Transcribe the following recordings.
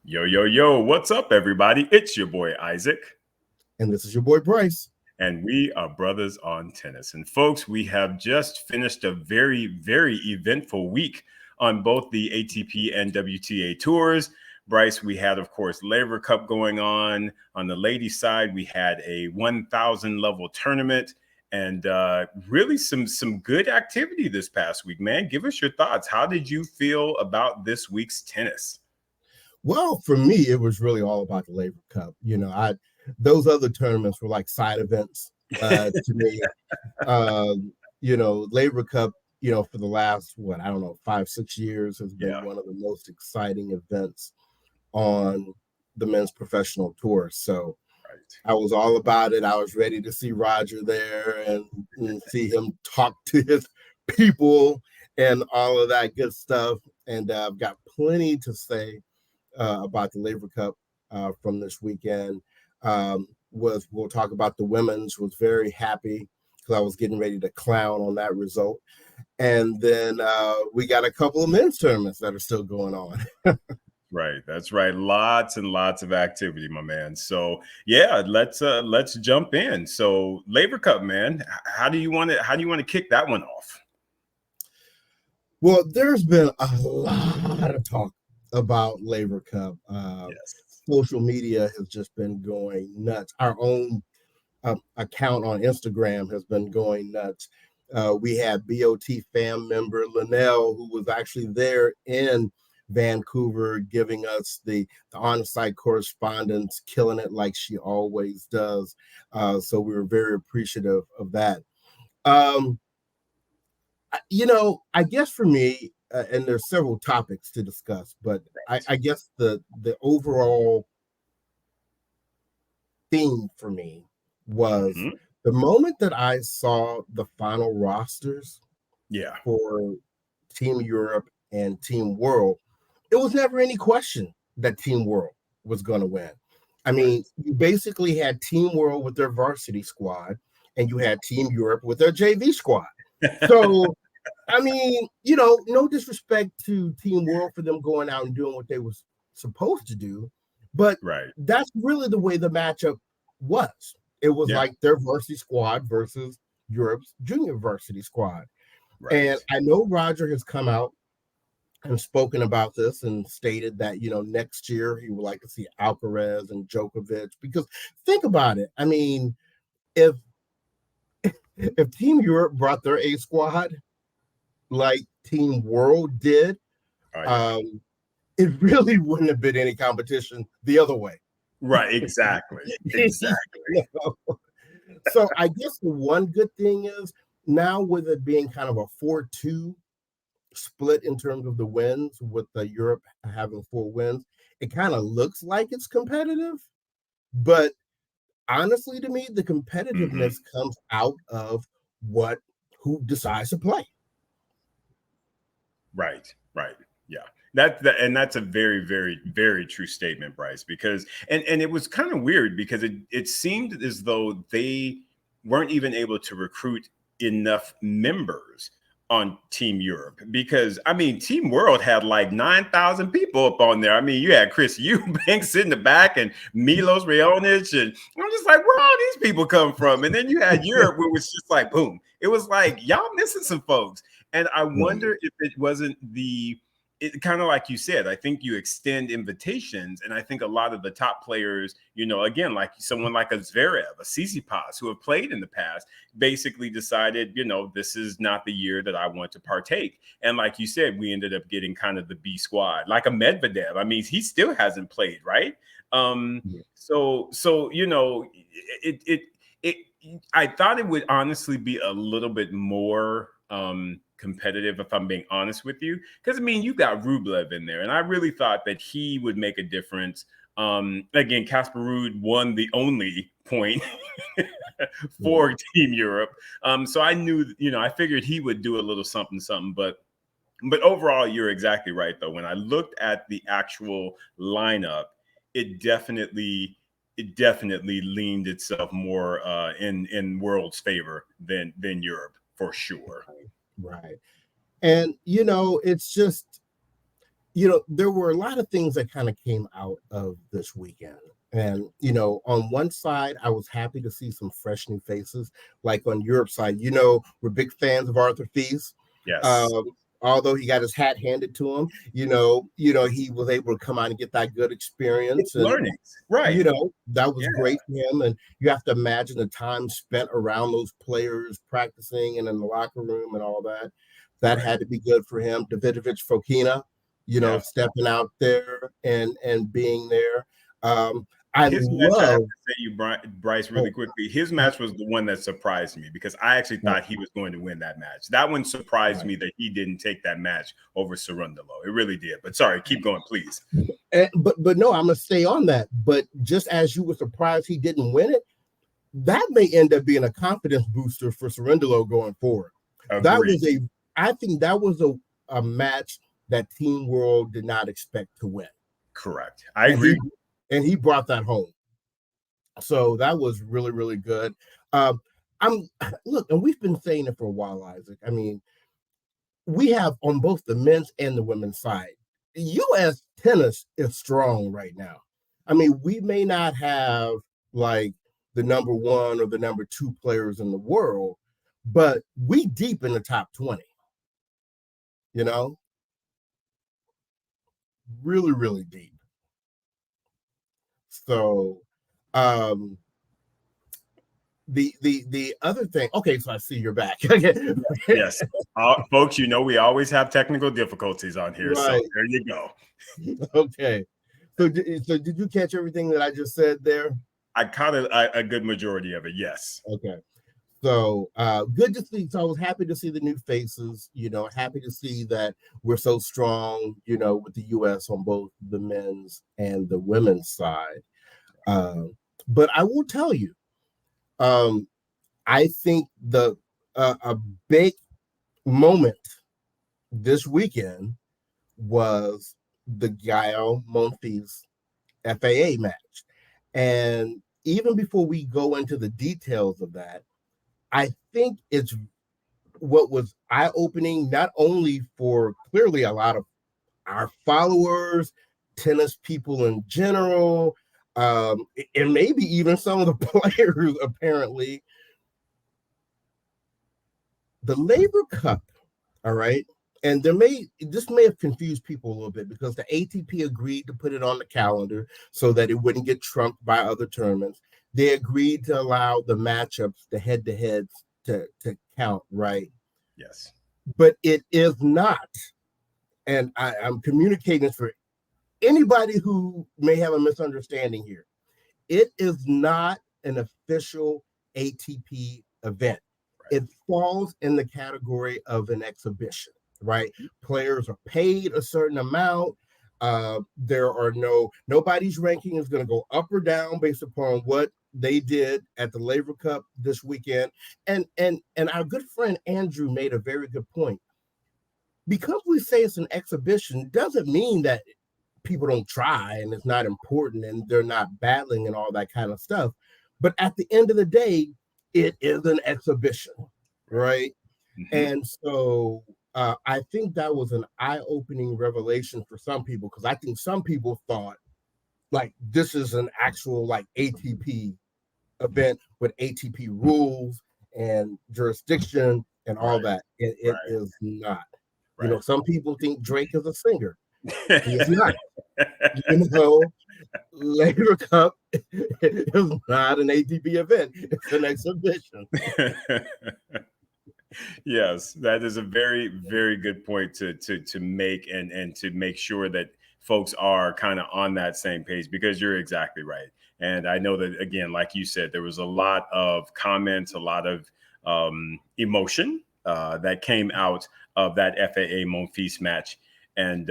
Yo, yo, yo, what's up, everybody? It's your boy Isaac. And this is your boy Bryce. And we are brothers on tennis. And folks, we have just finished a very, very eventful week on both the ATP and WTA tours. Bryce, we had, of course, Laver Cup going on. On the ladies' side, we had a 1,000 level tournament and really some good activity this past week, man. Give us your thoughts. How did you feel about this week's tennis? Well, for me, it was really all about the Laver Cup. Those other tournaments were like side events to me. Laver Cup, for the last, 5-6 years has been one of the most exciting events on the men's professional tour. So I was all about it. I was ready to see Roger there and see him talk to his people and all of that good stuff. And I've got plenty to say about the Laver Cup from this weekend. We'll talk about the women's. Was very happy because I was getting ready to clown on that result. And then we got a couple of men's tournaments that are still going on. Right, that's right. Lots and lots of activity, my man. So yeah, let's jump in. So Laver Cup, man, how do you want to kick that one off? Well, there's been a lot of talk about Laver Cup. Social media has just been going nuts. Our own account on Instagram has been going nuts. We had BOT fam member Linnell, who was actually there in Vancouver, giving us the on-site correspondence, killing it like she always does. So we were very appreciative of that. I guess for me, and there's several topics to discuss, but I guess the overall theme for me was the moment that I saw the final rosters for Team Europe and Team World. It was never any question that Team World was going to win. I mean, you basically had Team World with their varsity squad, and you had Team Europe with their JV squad. So, I mean, no disrespect to Team World for them going out and doing what they were supposed to do, but that's really the way the matchup was. It was like their varsity squad versus Europe's junior varsity squad. And I know Roger has come out and spoken about this and stated that, next year he would like to see Alcaraz and Djokovic, because think about it. I mean, if Team Europe brought their A squad like Team World did, it really wouldn't have been any competition the other way. Right, exactly. So I guess the one good thing is now with it being kind of a 4-2 split in terms of the wins, with the Europe having 4 wins, it kind of looks like it's competitive. But honestly, to me, the competitiveness comes out of who decides to play. Right. Yeah. That's a very, very, very true statement, Bryce, because and it was kind of weird because it seemed as though they weren't even able to recruit enough members on Team Europe, because I mean Team World had like 9,000 people up on there. I mean, you had Chris Eubanks in the back and Milos Raonic, and I'm just like, where all these people come from? And then you had Europe, where it was just like boom. It was like y'all missing some folks. And I wonder if it wasn't it kind of like you said, I think you extend invitations, and I think a lot of the top players, again, like someone like a Zverev, a Tsitsipas, who have played in the past, basically decided, this is not the year that I want to partake. And like you said, we ended up getting kind of the B squad, like a Medvedev. I mean, he still hasn't played, right? So I thought it would honestly be a little bit more competitive, if I'm being honest with you, because I mean, you got Rublev in there, and I really thought that he would make a difference. Again, Casper Ruud won the only point for Team Europe, so I knew, I figured he would do a little something, but overall, you're exactly right. Though when I looked at the actual lineup, it definitely leaned itself more in World's favor than Europe, for sure. Right. And, it's just, there were a lot of things that kind of came out of this weekend. And, on one side, I was happy to see some fresh new faces. Like on Europe's side, we're big fans of Arthur Feast. Yes. Although he got his hat handed to him, he was able to come out and get that good experience. And, learnings, right. That was great for him. And you have to imagine the time spent around those players practicing and in the locker room and all that. That had to be good for him. Davidovich Fokina, stepping out there and being there. His match, I have to say you, Bryce, really quickly. His match was the one that surprised me because I actually thought he was going to win that match. That one surprised me that he didn't take that match over Cerundolo. It really did. But sorry, keep going, please. But no, I'm gonna stay on that. But just as you were surprised he didn't win it, that may end up being a confidence booster for Cerundolo going forward. Agreed. I think that was a match that Team World did not expect to win. Correct. I agree. And he brought that home. So that was really, really good. And we've been saying it for a while, Isaac. I mean, we have on both the men's and the women's side, U.S. tennis is strong right now. I mean, we may not have like the number one or the number two players in the world, but we deep in the top 20. Really, really deep. So, the other thing. Okay, so I see you're back. Yes, folks. We always have technical difficulties on here, right. So there you go. Okay, so did you catch everything that I just said there? I caught a good majority of it. Yes. Okay. So good to see. So I was happy to see the new faces, happy to see that we're so strong, with the U.S. on both the men's and the women's side. But I will tell you, I think a big moment this weekend was the Gael Monfils FAA match. And even before we go into the details of that, I think it's what was eye-opening, not only for clearly a lot of our followers, tennis people in general, and maybe even some of the players, apparently. The Laver Cup, all right? And this may have confused people a little bit because the ATP agreed to put it on the calendar so that it wouldn't get trumped by other tournaments. They agreed to allow the matchups, the head-to-heads to count, right? Yes. But it is not, and I'm communicating this for anybody who may have a misunderstanding here. It is not an official ATP event. Right. It falls in the category of an exhibition, right? Players are paid a certain amount. There are nobody's ranking is going to go up or down based upon what they did at the Laver Cup this weekend. And our good friend Andrew made a very good point. Because we say it's an exhibition doesn't mean that people don't try and it's not important and they're not battling and all that kind of stuff. But at the end of the day, it is an exhibition, right? Mm-hmm. And so I think that was an eye-opening revelation for some people, because I think some people thought like this is an actual like ATP event with ATP rules and jurisdiction and all that. It is not. Right. Some people think Drake is a singer. He's not. Laver Cup is not an ATP event. It's an exhibition. Yes, that is a very, very good point to make and to make sure that folks are kind of on that same page, because you're exactly right. And I know that, again, like you said, there was a lot of comments, a lot of emotion that came out of that FAA Monfils match. And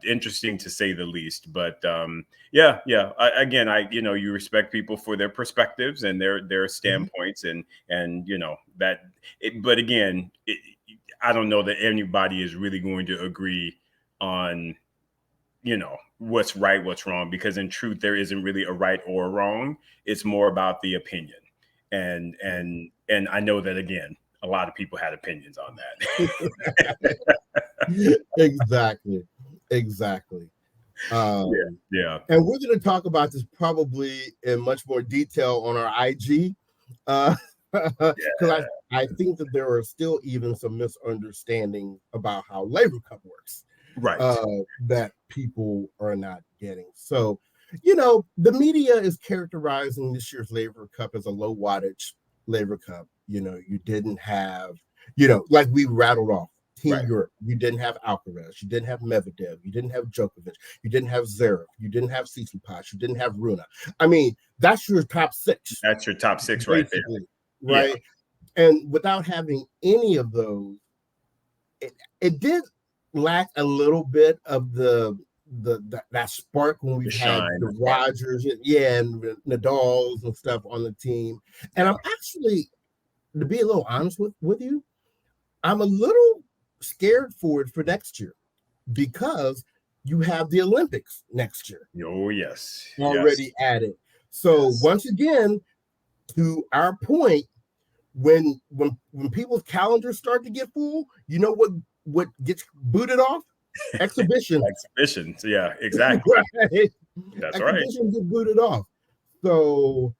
interesting to say the least. But you respect people for their perspectives and their standpoints, and that. But again, I don't know that anybody is really going to agree on what's right, what's wrong, because in truth there isn't really a right or a wrong. It's more about the opinion, and I know that, again, a lot of people had opinions on that. Exactly. And we're going to talk about this probably in much more detail on our IG, because I think that there are still even some misunderstanding about how Laver Cup works, that people are not getting. So, the media is characterizing this year's Laver Cup as a low wattage Laver Cup. You didn't have, like we rattled off. Team Europe, you didn't have Alcaraz, you didn't have Medvedev, you didn't have Djokovic, you didn't have Zverev, you didn't have Tsitsipas, you didn't have Rune. I mean, that's your top six. That's your top six right there. Right? Yeah. And without having any of those, it did lack a little bit of that spark when we've had the Rogers, and Nadals and stuff on the team. And I'm actually, to be a little honest with you, I'm a little scared for it for next year, because you have the Olympics next year. Oh, yes. Already added. So once again, to our point, when people's calendars start to get full, you know what gets booted off? Exhibitions. Exhibitions. Yeah, exactly. Right? That's Exhibitions get booted off. So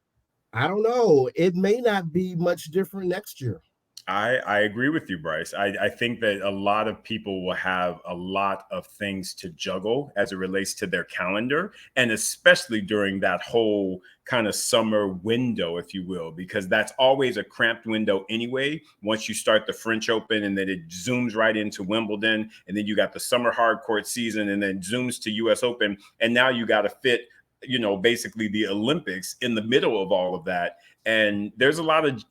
I don't know. It may not be much different next year. I agree with you, Bryce. I think that a lot of people will have a lot of things to juggle as it relates to their calendar, and especially during that whole kind of summer window, if you will, because that's always a cramped window anyway. Once you start the French Open, and then it zooms right into Wimbledon, and then you got the summer hard court season, and then zooms to US Open, and now you got to fit, basically the Olympics in the middle of all of that. And there's a lot of,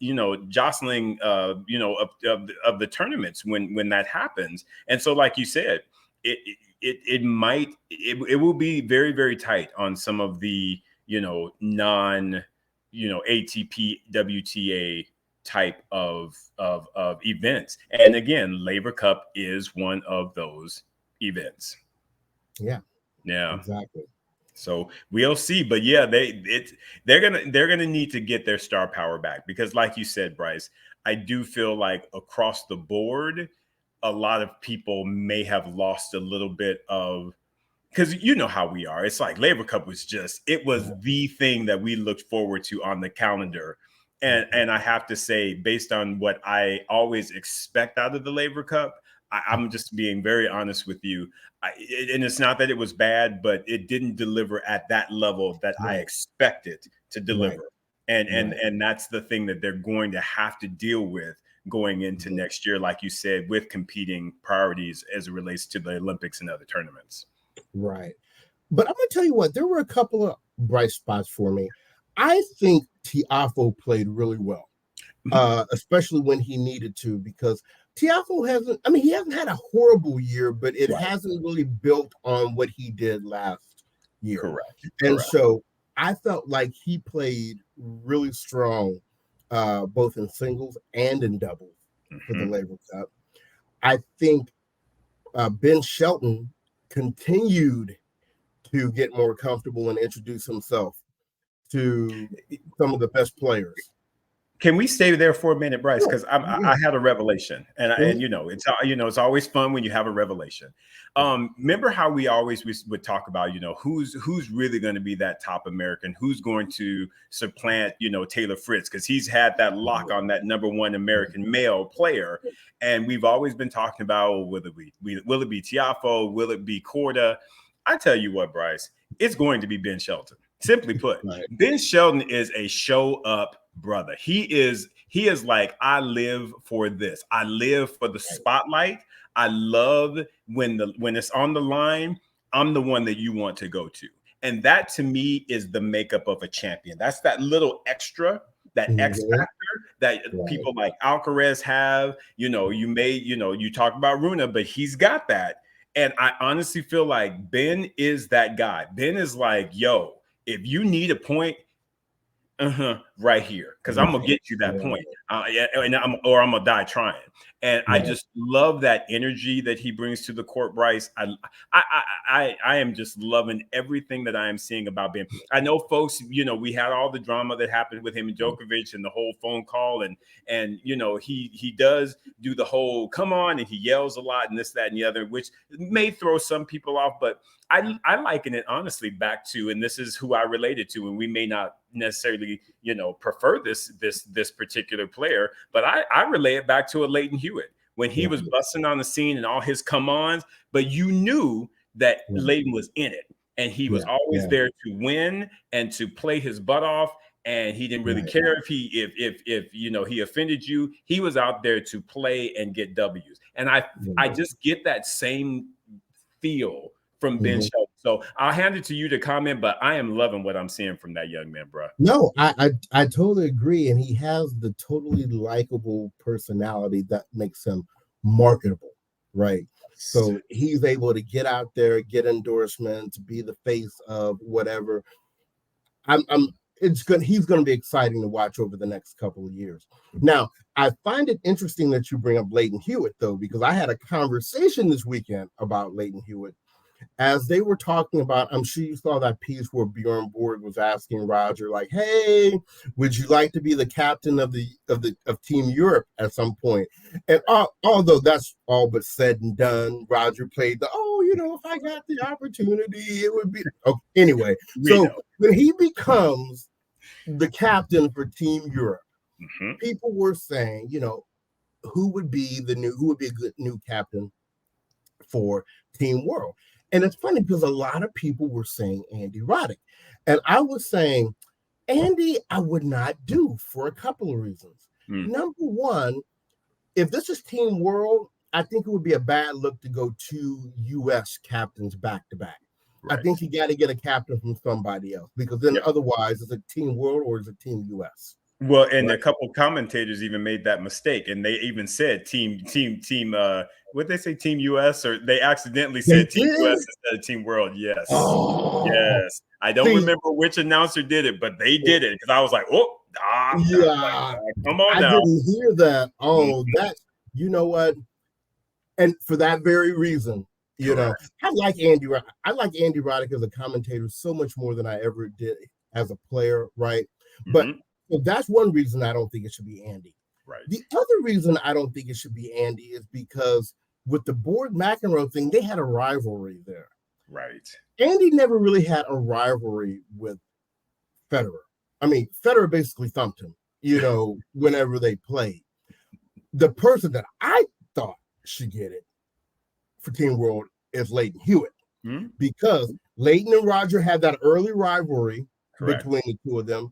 jostling, of the tournaments when that happens. And so, like you said, it will be very, very tight on some of the, non, ATP, WTA type of events. And again, Laver Cup is one of those events. Yeah, exactly. So we'll see, but yeah, they're gonna need to get their star power back, because, like you said, Bryce, I do feel like across the board, a lot of people may have lost a little bit of, because you know how we are. It's like Laver Cup was the thing that we looked forward to on the calendar, and I have to say, based on what I always expect out of the Laver Cup, I'm just being very honest with you. And it's not that it was bad, but it didn't deliver at that level that I expected to deliver. And that's the thing that they're going to have to deal with going into next year, like you said, with competing priorities as it relates to the Olympics and other tournaments. Right. But I'm going to tell you what, there were a couple of bright spots for me. I think Tiafoe played really well, especially when he needed to, because Tiafoe he hasn't had a horrible year, but it hasn't really built on what he did last year. Correct. So I felt like he played really strong, both in singles and in doubles for the Laver Cup. I think Ben Shelton continued to get more comfortable and introduce himself to some of the best players. Can we stay there for a minute, Bryce? Because I had a revelation, and it's always fun when you have a revelation. Remember how we would talk about, who's really going to be that top American, who's going to supplant, Taylor Fritz, because he's had that lock on that #1 American male player, and we've always been talking about, will it be Tiafoe, will it be Korda? I tell you what, Bryce, it's going to be Ben Shelton. Simply put, Ben Shelton is a show up brother. He is like, I live for this. I live for the spotlight. I love when it's on the line, I'm the one that you want to go to. And that, to me, is the makeup of a champion. That's that little extra, that X factor that people like Alcaraz have. You talk about Rune, but he's got that. And I honestly feel like Ben is that guy. Ben is like, yo, if you need a point, right here because I'm gonna get you that point, and I'm gonna die trying. And I just love that energy that he brings to the court, Bryce. I am just loving everything that I am seeing about Ben. I know, folks. We had all the drama that happened with him and Djokovic and the whole phone call, and he does do the whole come on, and he yells a lot and this, that, and the other, which may throw some people off, but I liken it honestly back to, and this is who I related to, and we may not necessarily, prefer this particular player, but I relay it back to a Leighton Hewitt when he was busting on the scene and all his come ons, but you knew that Leighton was in it, and he was always there to win and to play his butt off. And he didn't really care if he offended you. He was out there to play and get W's. And I just get that same feel from Ben Shelton. So I'll hand it to you to comment, but I am loving what I'm seeing from that young man, bro. No, I totally agree. And he has the totally likable personality that makes him marketable, right? So he's able to get out there, get endorsements, be the face of whatever. He's going to be exciting to watch over the next couple of years. Now, I find it interesting that you bring up Leighton Hewitt, though, because I had a conversation this weekend about Leighton Hewitt as they were talking about. I'm sure you saw that piece where Bjorn Borg was asking Roger, like, "Hey, would you like to be the captain of Team Europe at some point?" And although that's all but said and done, Roger played the if I got the opportunity, it would be okay. Anyway. So when he becomes the captain for Team Europe, people were saying, who would be a good new captain for Team World? And it's funny because a lot of people were saying Andy Roddick. And I was saying, Andy, I would not do for a couple of reasons. Number one, if this is Team World, I think it would be a bad look to go 2 U.S. captains back to back. Right. I think you got to get a captain from somebody else, because then otherwise, is it Team World or is it Team U.S.? Well, and a couple of commentators even made that mistake, and they even said team. What they say, Team US, or they accidentally said Team US instead of Team World. Yes, yes. I don't remember which announcer did it, but they did it because I was like, come on now. I didn't hear that. That, you know what? And for that very reason, I like Andy Roddick as a commentator so much more than I ever did as a player, right? But so that's one reason I don't think it should be Andy. Right. The other reason I don't think it should be Andy is because with the Borg McEnroe thing, they had a rivalry there. Right. Andy never really had a rivalry with Federer. I mean, Federer basically thumped him, whenever they played. The person that I thought should get it for Team World is Leighton Hewitt, because Leighton and Roger had that early rivalry between the two of them.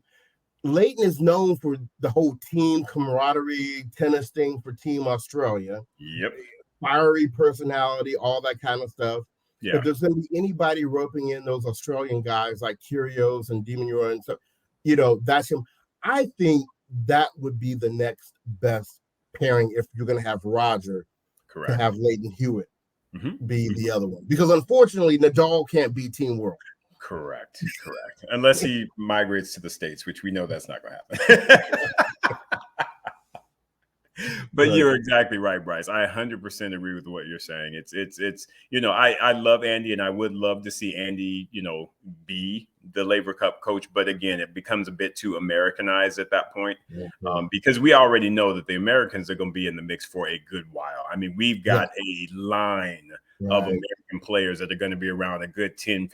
Leighton is known for the whole team camaraderie, tennis thing for Team Australia. Yep. Fiery personality, all that kind of stuff. Yeah. If there's going to be anybody roping in those Australian guys like Kyrgios and Demir and stuff, that's him. I think that would be the next best pairing if you're going to have Roger to have Leighton Hewitt be the other one. Because unfortunately, Nadal can't be Team World. Correct. Unless he migrates to the States, which we know that's not going to happen. But you're exactly right, Bryce. I 100% agree with what you're saying. It's I love Andy, and I would love to see Andy, be the Laver Cup coach. But again, it becomes a bit too Americanized at that point, because we already know that the Americans are going to be in the mix for a good while. I mean, we've got a line of American players that are going to be around a good 10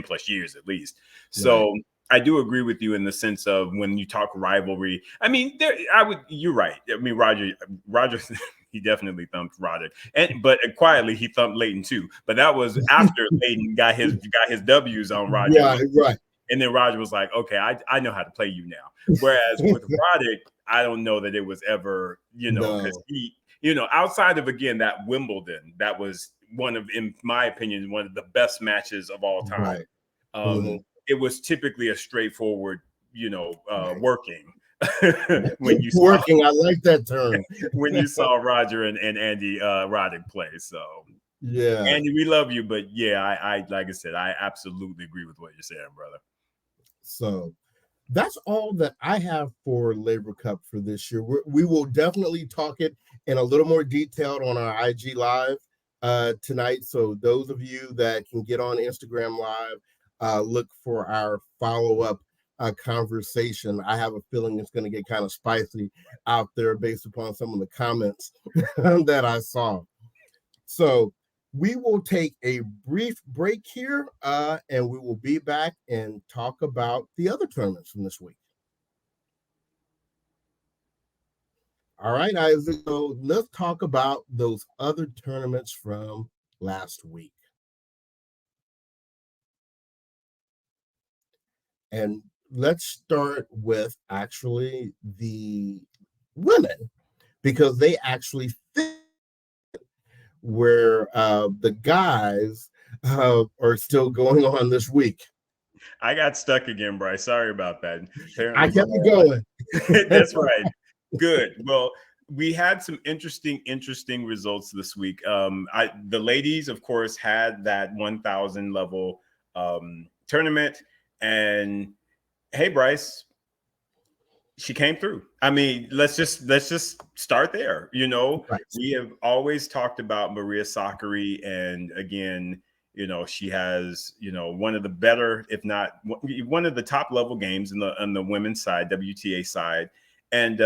plus years at least. So I do agree with you in the sense of when you talk rivalry. I mean, you're right. I mean, Roger, he definitely thumped Roddick, but quietly he thumped Leighton too. But that was after Leighton got his W's on Roger. Right. And then Roger was like, "Okay, I know how to play you now." Whereas with Roddick, I don't know that it was ever, because he, outside of, again, that Wimbledon, that was in my opinion, one of the best matches of all time. Right. It was typically a straightforward, working. When you working, I like that term. When you saw Roger and Andy Roddick play, so yeah, Andy, we love you, but I like I said, I absolutely agree with what you're saying, brother. So, that's all that I have for Laver Cup for this year. We will definitely talk it in a little more detail on our IG Live tonight. So those of you that can get on Instagram Live, look for our follow-up conversation. I have a feeling it's going to get kind of spicy out there based upon some of the comments that I saw. So we will take a brief break here, and we will be back and talk about the other tournaments from this week. All right, Isaac, so let's talk about those other tournaments from last week. And let's start with actually the women, because they actually fit where the guys are still going on this week. I got stuck again, Bryce. Sorry about that. Apparently, I kept it going. That's right. Good. Well, we had some interesting results this week. The ladies, of course, had that 1,000 level tournament, and hey, Bryce, she came through. I mean, let's just start there. You know, right. We have always talked about Maria Sakkari, and again, you know, she has, you know, one of the better, if not one of the top level games on the women's side, WTA side. And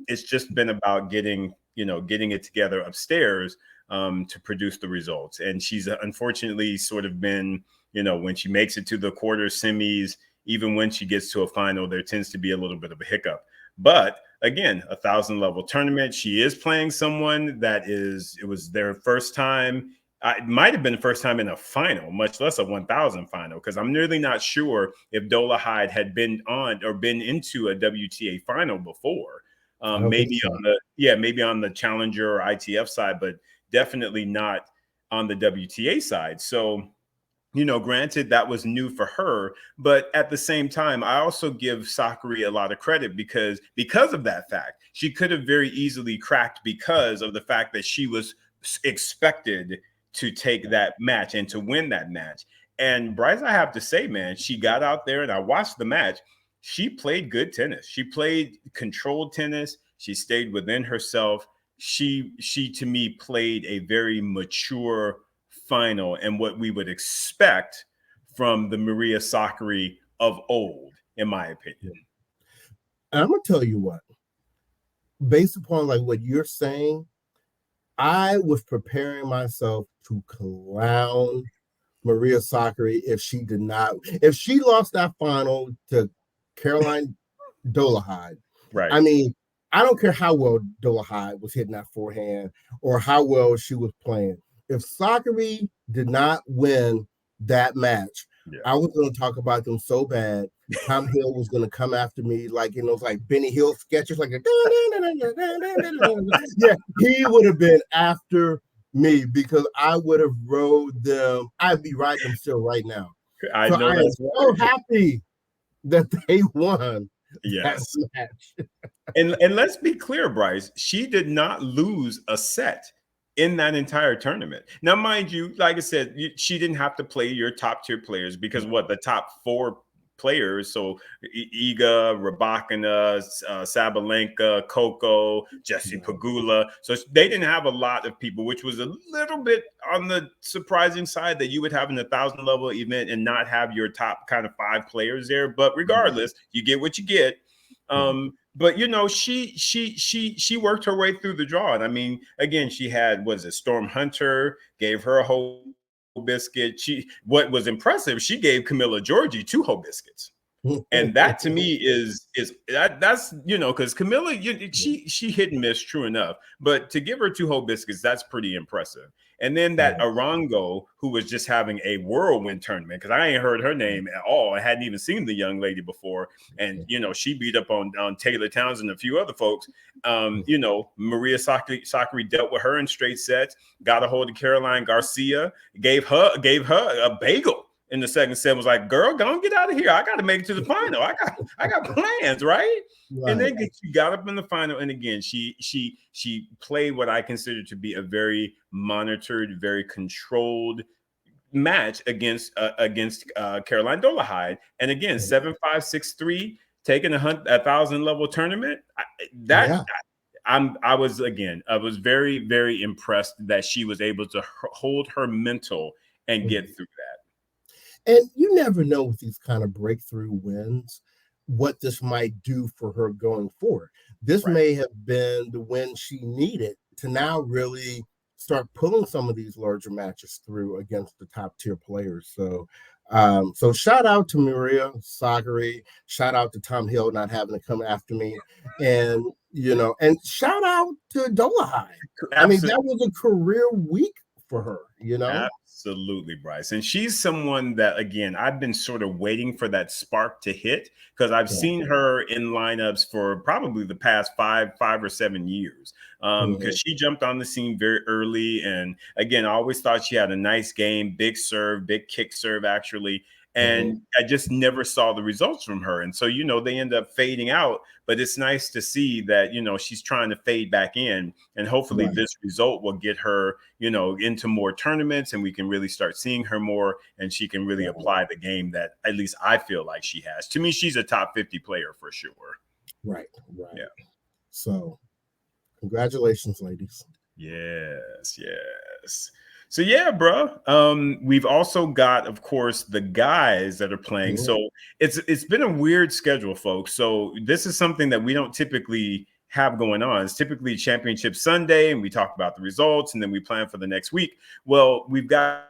it's just been about getting it together upstairs to produce the results. And she's unfortunately sort of been, you know, when she makes it to the quarters, semis, even when she gets to a final, there tends to be a little bit of a hiccup. But again, 1,000 level tournament. She is playing someone that it was their first time. It might have been the first time in a final, much less a 1,000 final, because I'm really not sure if Dolahide had been on or been into a WTA final before. Maybe so. Maybe on the Challenger or ITF side, but definitely not on the WTA side. So, you know, granted, that was new for her, but at the same time, I also give Sakkari a lot of credit because of that fact. She could have very easily cracked because of the fact that she was expected to take that match and to win that match. And Bryce, I have to say, man, she got out there and I watched the match. She played good tennis. She played controlled tennis. She stayed within herself. She to me played a very mature final and what we would expect from the Maria Sakkari of old, in my opinion. And I'm gonna tell you what, based upon like what you're saying, I was preparing myself to clown Maria Sakkari if she lost that final to Caroline Dolahide. Right. I mean, I don't care how well Dolahide was hitting that forehand or how well she was playing. If Sakkari did not win that match, I was going to talk about them so bad. Tom Hill was going to come after me like in those like Benny Hill sketches, like yeah, he would have been after me because I would have rode them. I'd be riding them still right now. I am so happy that they won. Yes. That match. and let's be clear, Bryce, she did not lose a set in that entire tournament. Now, mind you, like I said, she didn't have to play your top tier players because the top 4 players, so Iga, Rybakina, Sabalenka, Coco, Jessie Pegula. So they didn't have a lot of people, which was a little bit on the surprising side that you would have in a 1,000 level event and not have your top kind of 5 players there. But regardless, you get what you get. But you know, she worked her way through the draw. And I mean, again, she had, Storm Hunter, gave her a whole biscuit. What was impressive, she gave Camilla Giorgi 2 whole biscuits. And that to me that's, you know, because Camilla, she hit and miss, true enough. But to give her 2 whole biscuits, that's pretty impressive. And then that Arango, who was just having a whirlwind tournament, because I ain't heard her name at all. I hadn't even seen the young lady before. And, you know, she beat up on Taylor Townsend and a few other folks. You know, Maria Sakkari dealt with her in straight sets, got a hold of Caroline Garcia, gave her a bagel in the second set, was like, girl, don't get out of here. I got to make it to the final. I got plans, right? And then she got up in the final. And again, she played what I consider to be a very monitored, very controlled match against Caroline Dolahide. And again, 7-5, 6-3. taking a 1,000 level tournament. I was very, very impressed that she was able to hold her mental and get through that. And you never know with these kind of breakthrough wins what this might do for her going forward. This may have been the win she needed to now really start pulling some of these larger matches through against the top tier players. So shout out to Maria Sakkari, shout out to Tom Hill not having to come after me, and and shout out to Dolahide. I mean, that was a career week for her, Absolutely, Bryce. And she's someone that, again, I've been sort of waiting for that spark to hit, because I've seen her in lineups for probably the past 5 or 7 years, because she jumped on the scene very early. And again, I always thought she had a nice game, big serve, big kick serve, actually. And I just never saw the results from her. And so, they end up fading out. But it's nice to see that, she's trying to fade back in. And hopefully this result will get her, into more tournaments, and we can really start seeing her more, and she can really apply the game that at least I feel like she has. To me, she's a top 50 player for sure. Right. Yeah. So congratulations, ladies. Yes. So yeah, bro. We've also got, of course, the guys that are playing. So it's been a weird schedule, folks. So this is something that we don't typically have going on. It's typically Championship Sunday, and we talk about the results, and then we plan for the next week. Well, we've got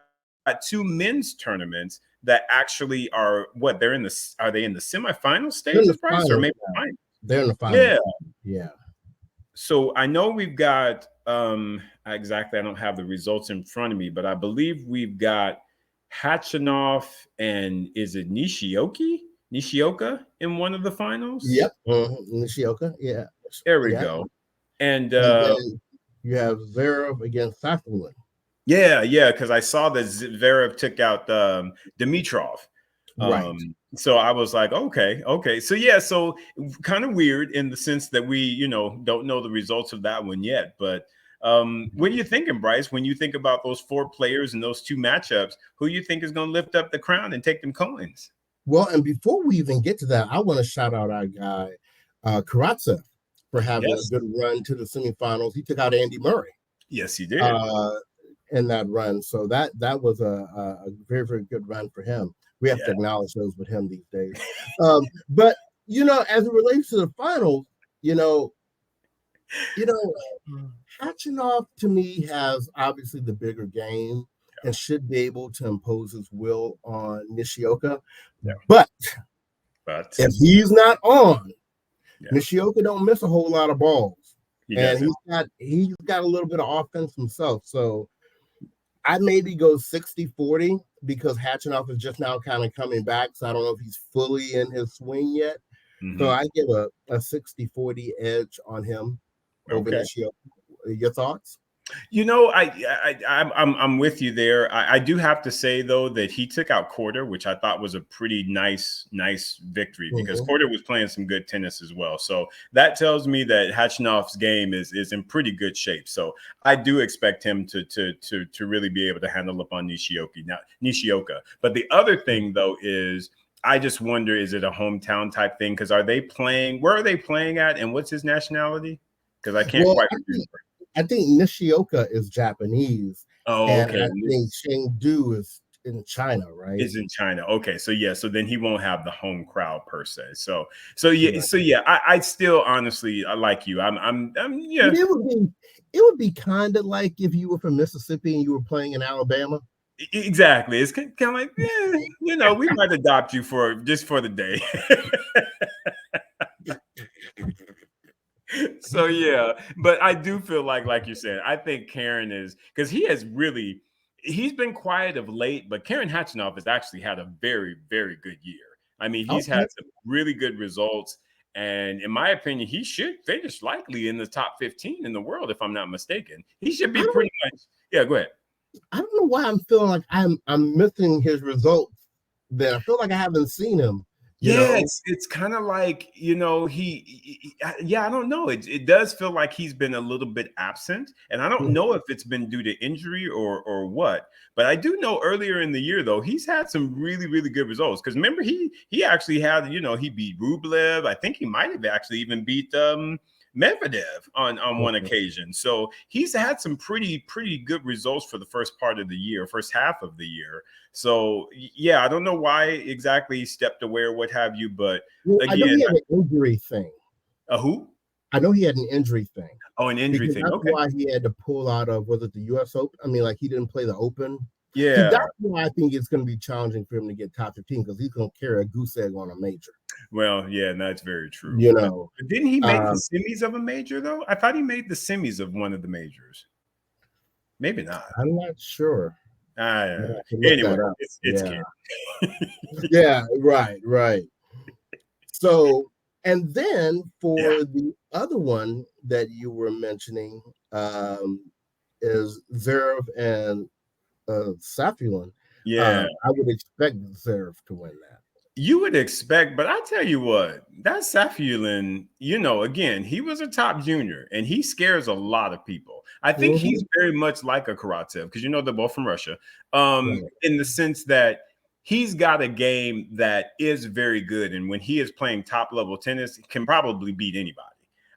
2 men's tournaments that actually are are they in the semifinal stage, Bryce, or maybe final? They're in the final. Yeah. So I know we've got exactly, I don't have the results in front of me, but I believe we've got Hachinoff and is it Nishioka in one of the finals? Yep. Nishioka, yeah. There we go. And you have Zverev against Safulin. Yeah, because I saw that Zverev took out Dimitrov. Right. So I was like, okay. So kind of weird in the sense that we, don't know the results of that one yet. But what are you thinking, Bryce, when you think about those 4 players and those 2 matchups? Who you think is going to lift up the crown and take them coins? Well, and before we even get to that, I want to shout out our guy, Karatsev, for having a good run to the semifinals. He took out Andy Murray. Yes, he did. In that run. So that was a very, very good run for him. We have to acknowledge those with him these days. But, as it relates to the finals, Hachinoff to me has obviously the bigger game and should be able to impose his will on Nishioka. Yeah. But if he's not on, Nishioka don't miss a whole lot of balls. He's got a little bit of offense himself. So I maybe go 60-40 because Hachinoff is just now kind of coming back. So I don't know if he's fully in his swing yet. So I give a 60-40 edge on him over Nishioka. Your thoughts? I'm with you there. I do have to say, though, that he took out Korda, which I thought was a pretty nice victory because Korda was playing some good tennis as well. So that tells me that Hachinoff's game is in pretty good shape. So I do expect him to really be able to handle up on Nishioka. But the other thing, though, is I just wonder, is it a hometown type thing? Because where are they playing at, and what's his nationality? Because I can't quite remember. I think Nishioka is Japanese. Oh, and okay. I think Chengdu is in China, right? Is in China. Okay, so then he won't have the home crowd per se. So I still honestly, I like you. I'm yeah. It would be kind of like if you were from Mississippi and you were playing in Alabama. Exactly. It's kind of like, we might adopt you for the day. So yeah, but I do feel like you said, I think Karen is, because he's been quiet of late, but Karen Hachinoff has actually had a very, very good year. I mean, he's had some really good results, and in my opinion, he should finish likely in the top 15 in the world, if I'm not mistaken. He should be pretty much. Yeah, go ahead. I don't know why I'm feeling like I'm missing his results. Then I feel like I haven't seen him It's kind of like, I don't know. It does feel like he's been a little bit absent, and I don't know if it's been due to injury or what. But I do know earlier in the year, though, he's had some really, really good results. Because remember, he actually had, he beat Rublev. I think he might have actually even beat Medvedev on one occasion. So he's had some pretty good results for the first part of the year, first half of the year. So I don't know why exactly he stepped away or what have you, but again, I know he had an injury thing. Who? I know he had an injury thing. Oh, an injury thing. That's okay. why he had to pull out of, was it the U.S. Open? I mean, like he didn't play the Open. Yeah. So that's why I think it's going to be challenging for him to get top 15 because he's going to carry a goose egg on a major. Well, that's very true. But didn't he make the semis of a major though? I thought he made the semis of one of the majors. Maybe not. I'm not sure. Anyway, it's right. So, and then for the other one that you were mentioning is Zverev and Safiullin. I would expect Zverev to win that. You would expect, but I tell you what, that Safiullin, again, he was a top junior and he scares a lot of people. I think he's very much like a Karatsev because they're both from Russia, in the sense that he's got a game that is very good, and when he is playing top level tennis, he can probably beat anybody.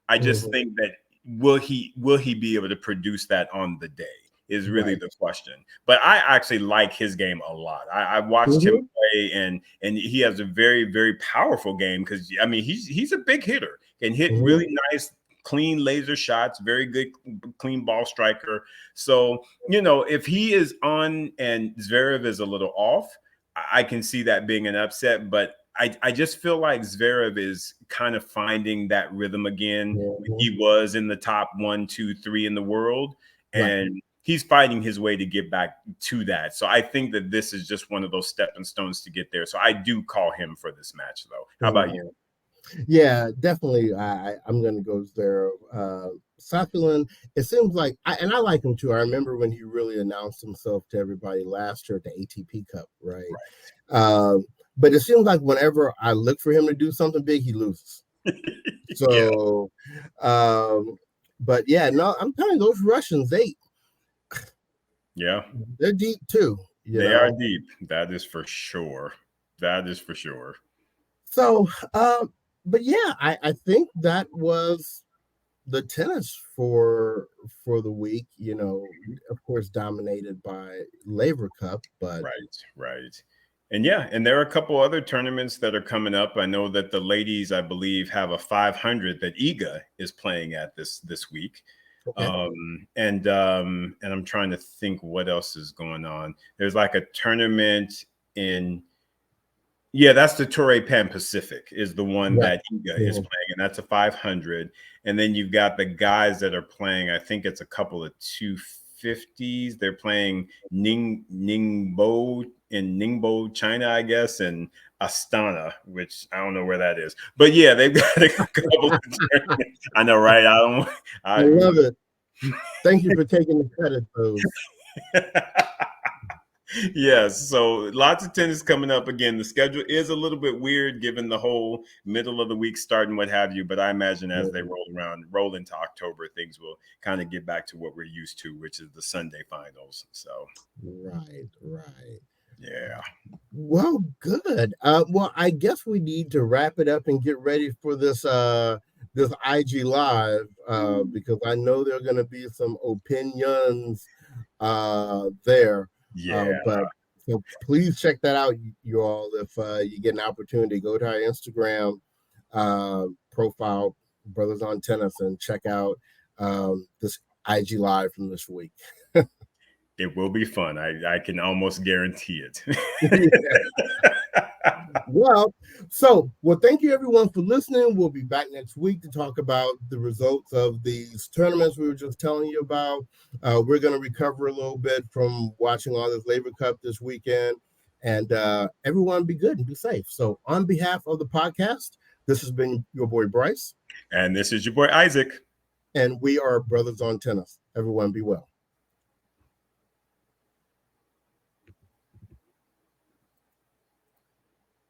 I just think that will he be able to produce that on the day is really the question. But I actually like his game a lot. I watched him play, and he has a very, very powerful game because he's a big hitter, can hit really nice, clean laser shots, very good, clean ball striker. So, if he is on and Zverev is a little off, I can see that being an upset. But I just feel like Zverev is kind of finding that rhythm again. He was in the top 1, 2, 3 in the world, and he's fighting his way to get back to that. So I think that this is just one of those stepping stones to get there. So I do call him for this match, though. How about you? Yeah, definitely. I'm going to go there. Safiullin, it seems like, and I like him too. I remember when he really announced himself to everybody last year at the ATP Cup, right? But it seems like whenever I look for him to do something big, he loses. So, but no, I'm telling you, those Russians, they're deep too. They are deep. That is for sure. So, but I think that was the tennis for the week. Of course, dominated by Laver Cup, but right. And there are a couple other tournaments that are coming up. I know that the ladies, I believe, have a 500 that Iga is playing at this week. Okay. And I'm trying to think what else is going on. There's like a tournament in, that's the Torrey Pan Pacific is the one that Iga is playing, and that's a 500. And then you've got the guys that are playing, I think it's a couple of 250s. They're playing Ningbo in Ningbo, China, I guess, and Astana, which I don't know where that is. But they've got a couple of tournaments. I know, right? I love it. Thank you for taking the credit, though. Yes, so lots of tennis coming up. Again, the schedule is a little bit weird given the whole middle of the week start and what have you, but I imagine as they roll into October, things will kind of get back to what we're used to, which is the Sunday finals. So right. Yeah. Well, good. Well, I guess we need to wrap it up and get ready for this this IG Live because I know there are going to be some opinions there. But so please check that out, you all. If you get an opportunity, go to our Instagram profile, Brothers on Tennis, and check out this IG Live from this week. It will be fun. I can almost guarantee it. Well, thank you everyone for listening. We'll be back next week to talk about the results of these tournaments we were just telling you about. We're going to recover a little bit from watching all this Laver Cup this weekend, and everyone be good and be safe. So on behalf of the podcast, this has been your boy Bryce. And this is your boy Isaac. And we are Brothers on Tennis. Everyone be well.